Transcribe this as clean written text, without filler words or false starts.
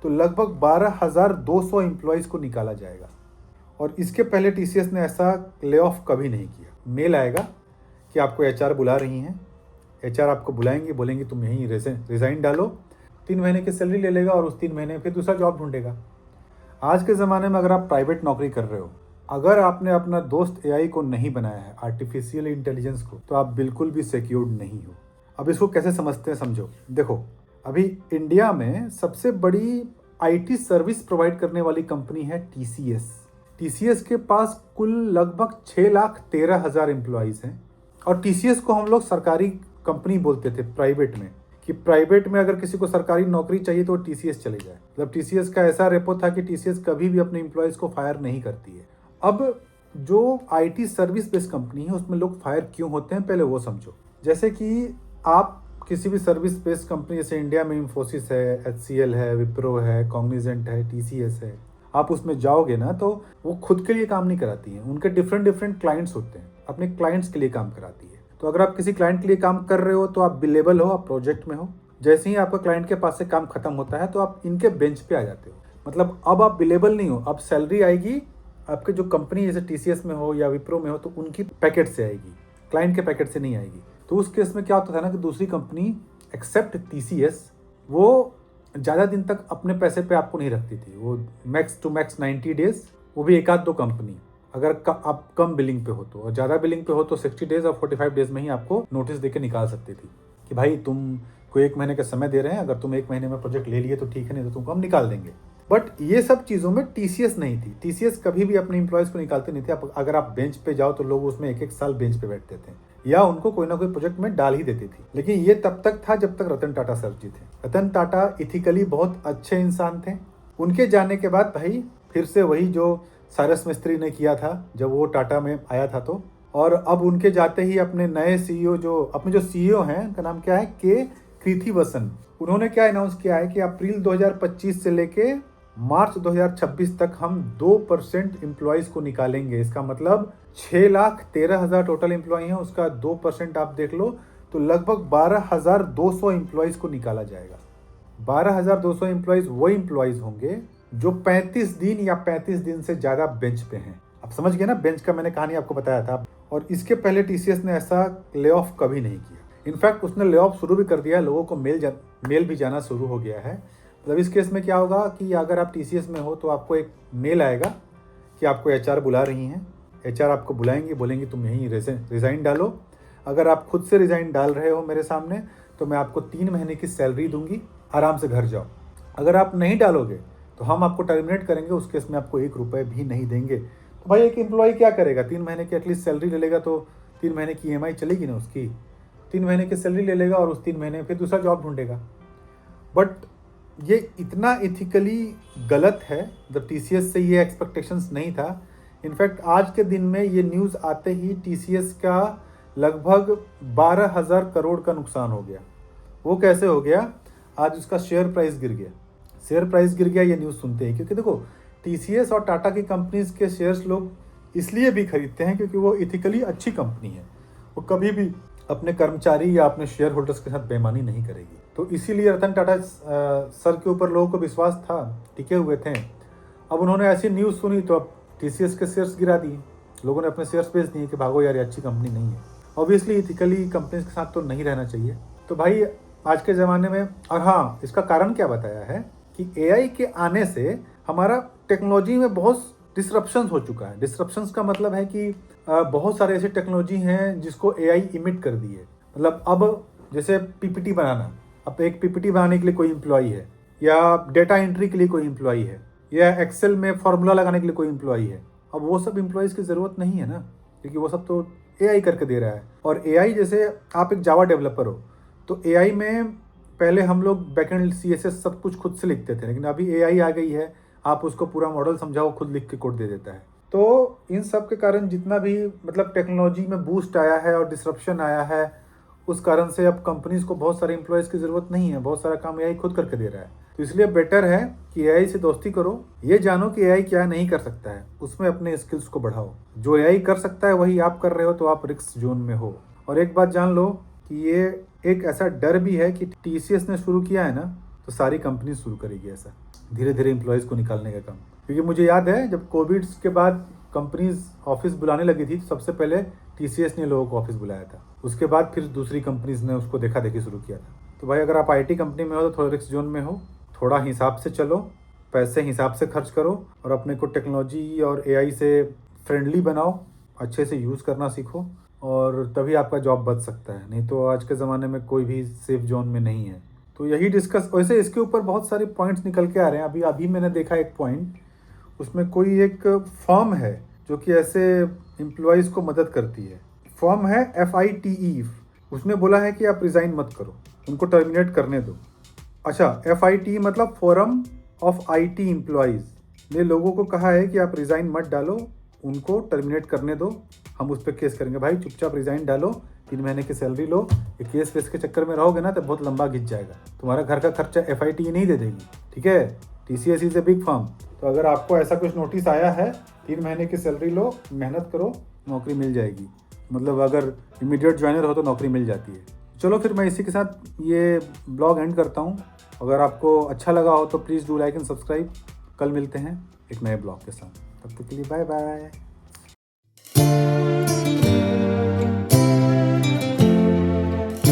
तो लगभग 12,200 एम्प्लॉयज़ को निकाला जाएगा। और इसके पहले टीसीएस ने ऐसा ले ऑफ कभी नहीं किया। मेल आएगा कि आपको एचआर बुला रही हैं, एचआर आपको बुलाएंगे, बोलेंगे तुम यहीं रिज़ाइन डालो, 3 महीने की सैलरी ले लेगा और उस 3 महीने फिर दूसरा जॉब ढूंढेगा। आज के ज़माने में अगर आप प्राइवेट नौकरी कर रहे हो, अगर आपने अपना दोस्त एआई को नहीं बनाया है, आर्टिफिशियल इंटेलिजेंस को, तो आप बिल्कुल भी सिक्योर्ड नहीं हो। अब इसको कैसे समझते हैं, समझो। देखो, अभी इंडिया में सबसे बड़ी आईटी सर्विस प्रोवाइड करने वाली कंपनी है टीसीएस। टीसीएस के पास कुल लगभग 6,13,000 एम्प्लॉयज़ हैं। और टीसीएस को हम लोग सरकारी कंपनी बोलते थे प्राइवेट में, कि प्राइवेट में अगर किसी को सरकारी नौकरी चाहिए तो टीसीएस चले जाए। मतलब टीसीएस का ऐसा रेपो था कि टीसीएस कभी भी अपने एम्प्लॉयज़ को फायर नहीं करती है। अब जो आईटी सर्विस बेस्ड कंपनी है उसमें लोग फायर क्यों होते हैं, पहले वो समझो। जैसे कि आप किसी भी सर्विस बेस्ड कंपनी, जैसे इंडिया में इंफोसिस है, एचसीएल है, विप्रो है, कॉग्निजेंट है, टीसीएस है, आप उसमें जाओगे ना तो वो खुद के लिए काम नहीं कराती है। उनके डिफरेंट क्लाइंट्स होते हैं, अपने क्लाइंट्स के लिए काम कराती है। तो अगर आप किसी क्लाइंट के लिए काम कर रहे हो तो आप बिलेबल हो, आप प्रोजेक्ट में हो। जैसे ही आपका क्लाइंट के पास से काम खत्म होता है तो आप इनके बेंच पे आ जाते हो। मतलब अब आप बिलेबल नहीं हो, अब सैलरी आएगी आपके जो कंपनी जैसे टीसीएस में हो या विप्रो में हो तो उनकी पैकेट से आएगी, क्लाइंट के पैकेट से नहीं आएगी। तो उस केस में क्या होता था ना कि दूसरी कंपनी एक्सेप्ट टीसीएस वो ज़्यादा दिन तक अपने पैसे पे आपको नहीं रखती थी। वो मैक्स टू मैक्स 90 डेज, वो भी एक आध दो कंपनी, अगर आप कम बिलिंग पे हो तो, और ज़्यादा बिलिंग पे हो तो 60 डेज और 45 डेज में ही आपको नोटिस देके निकाल सकती थी कि भाई तुम को 1 महीने का समय दे रहे हैं, अगर तुम 1 महीने में प्रोजेक्ट ले लिए तो ठीक है, नहीं तो तुमको हम निकाल देंगे। बट ये सब चीज़ों में टीसीएस नहीं थी। टीसीएस कभी भी अपने एम्प्लॉयज़ को निकालते नहीं थे। अगर आप बेंच पे जाओ तो लोग उसमें 1-1 साल बेंच पे बैठते थे या उनको कोई ना कोई प्रोजेक्ट में डाल ही देती थी। लेकिन ये तब तक था जब तक रतन टाटा सर जी थे। रतन टाटा इथिकली बहुत अच्छे इंसान थे। उनके जाने के बाद भाई फिर से वही जो साइरस मिस्त्री ने किया था जब वो टाटा में आया था, तो और अब उनके जाते ही अपने नए सीईओ जो सीईओ हैं, उनका नाम क्या है, के कृथिवसन, उन्होंने क्या अनाउंस किया है कि अप्रैल 2025 से लेके मार्च 2026 तक हम 2% एम्प्लॉयज़ को निकालेंगे। इसका मतलब 6,13,000 टोटल एम्प्लॉय हैं, उसका 2% आप देख लो तो लगभग 12,200 एम्प्लॉयज़ को निकाला जाएगा। 12,200 एम्प्लॉयज़ वो एम्प्लॉयज़ होंगे जो 35 दिन या 35 दिन से ज़्यादा बेंच पे हैं। आप समझ गए ना, बेंच का मैंने कहानी आपको बताया था। और इसके पहले टीसीएस ने ऐसा ले ऑफ कभी नहीं किया। इनफैक्ट उसने ले ऑफ शुरू भी कर दिया है, लोगों को मेल भी जाना शुरू हो गया है। मतलब इस केस में क्या होगा कि अगर आप टीसीएस में हो तो आपको एक मेल आएगा कि आपको एचआर बुला रही हैं, एचआर आपको बुलाएंगे, बोलेंगे तुम यहीं रिज़ाइन डालो। अगर आप खुद से रिज़ाइन डाल रहे हो मेरे सामने तो मैं आपको 3 महीने की सैलरी दूंगी, आराम से घर जाओ। अगर आप नहीं डालोगे तो हम आपको टर्मिनेट करेंगे, उस केस में आपको 1 रुपये भी नहीं देंगे। तो भाई एक एम्प्लॉय क्या करेगा, 3 महीने की एटलीस्ट सैलरी ले लेगा तो 3 महीने की ईएमआई चलेगी ना उसकी। 3 महीने की सैलरी ले लेगा और उस 3 महीने में फिर दूसरा जॉब ढूंढेगा। बट ये इतना एथिकली गलत है, जब टीसीएस से ये एक्सपेक्टेशंस नहीं था। इनफैक्ट आज के दिन में ये न्यूज़ आते ही टीसीएस का लगभग 12,000 करोड़ का नुकसान हो गया। वो कैसे हो गया, आज उसका शेयर प्राइस गिर गया। शेयर प्राइस गिर गया ये न्यूज़ सुनते हैं, क्योंकि देखो टीसीएस और टाटा की कंपनीज के शेयर्स लोग इसलिए भी खरीदते हैं क्योंकि वो इथिकली अच्छी कंपनी है। वो कभी भी अपने कर्मचारी या अपने शेयर होल्डर्स के साथ बेईमानी नहीं करेगी। तो इसीलिए रतन टाटा सर के ऊपर लोगों को विश्वास था, टिके हुए थे। अब उन्होंने ऐसी न्यूज़ सुनी तो अब टीसीएस के शेयर्स गिरा दिए, लोगों ने अपने शेयर्स बेच दिए कि भागो यार, ये अच्छी कंपनी नहीं है। ऑब्वियसली इथिकली कंपनीज के साथ तो नहीं रहना चाहिए। तो भाई आज के ज़माने में, और हाँ, इसका कारण क्या बताया है कि एआई के आने से हमारा टेक्नोलॉजी में बहुत डिसरप्शंस हो चुका है। डिसरप्शंस का मतलब है कि बहुत सारे ऐसे टेक्नोलॉजी हैं जिसको एआई इमिट कर दी है। मतलब अब जैसे पीपीटी बनाना, अब एक पीपीटी बनाने के लिए कोई एम्प्लॉई है, या डेटा एंट्री के लिए कोई एम्प्लॉई है, या एक्सेल में फॉर्मूला लगाने के लिए कोई एम्प्लॉई है। अब वो सब एम्प्लॉयज़ की ज़रूरत नहीं है ना, क्योंकि वो सब तो एआई करके दे रहा है। और एआई, जैसे आप एक जावा डेवलपर हो तो एआई में पहले हम लोग बैकएंड सीएसएस सब कुछ खुद से लिखते थे, लेकिन अभी एआई आ गई है, आप उसको पूरा मॉडल समझाओ, खुद लिख के कोड दे देता है। तो इन सब के कारण जितना भी मतलब टेक्नोलॉजी में बूस्ट आया है और डिसरप्शन आया है, उस कारण से अब कंपनीज को बहुत सारे एम्प्लॉयज़ की ज़रूरत नहीं है, बहुत सारा काम एआई खुद करके दे रहा है। तो इसलिए बेटर है कि एआई से दोस्ती करो, ये जानो कि एआई क्या नहीं कर सकता है, उसमें अपने स्किल्स को बढ़ाओ। जो एआई कर सकता है वही आप कर रहे हो, तो आप रिस्क जोन में हो। और एक बात जान लो कि ये एक ऐसा डर भी है कि टीसीएस ने शुरू किया है ना, तो सारी कंपनी शुरू करेगी ऐसा। धीरे धीरे एम्प्लॉयज़ को निकालने का काम। क्योंकि मुझे याद है जब कोविड के बाद कंपनीज ऑफिस बुलाने लगी थी तो सबसे पहले TCS ने लोगों को ऑफिस बुलाया था, उसके बाद फिर दूसरी कंपनीज ने उसको देखा देखी शुरू किया था। तो भाई अगर आप IT कंपनी में हो तो थोड़ा रिस्क जोन में हो, थोड़ा हिसाब से चलो, पैसे हिसाब से खर्च करो और अपने को टेक्नोलॉजी और AI से फ्रेंडली बनाओ, अच्छे से यूज़ करना सीखो और तभी आपका जॉब बच सकता है। नहीं तो आज के ज़माने में कोई भी सेफ जोन में नहीं है। तो यही डिस्कस, वैसे इसके ऊपर बहुत सारे पॉइंट्स निकल के आ रहे हैं। अभी मैंने देखा एक पॉइंट, उसमें कोई एक फर्म है जो कि ऐसे एम्प्लॉयज़ को मदद करती है। फर्म है FITE। उसमें बोला है कि आप रिज़ाइन मत करो, उनको टर्मिनेट करने दो। अच्छा, FITE मतलब फोरम ऑफ IT एम्प्लॉयज़ ने लोगों को कहा है कि आप रिज़ाइन मत डालो, उनको टर्मिनेट करने दो, हम उस पर केस करेंगे। भाई चुपचाप रिज़ाइन डालो, 3 महीने की सैलरी लो। ये केस वेस के चक्कर में रहोगे ना तो बहुत लंबा खिंच जाएगा, तुम्हारा घर का खर्चा FITE नहीं दे देगी, ठीक है। TCS is a big firm. तो अगर आपको ऐसा कुछ नोटिस आया है, 3 महीने की सैलरी लो, मेहनत करो, नौकरी मिल जाएगी। मतलब अगर इमीडिएट ज्वाइनर हो तो नौकरी मिल जाती है। चलो फिर मैं इसी के साथ ये ब्लॉग एंड करता हूँ। अगर आपको अच्छा लगा हो तो please do like and subscribe. कल मिलते हैं एक नए ब्लॉग के साथ, तब तक के लिए बाय बाय।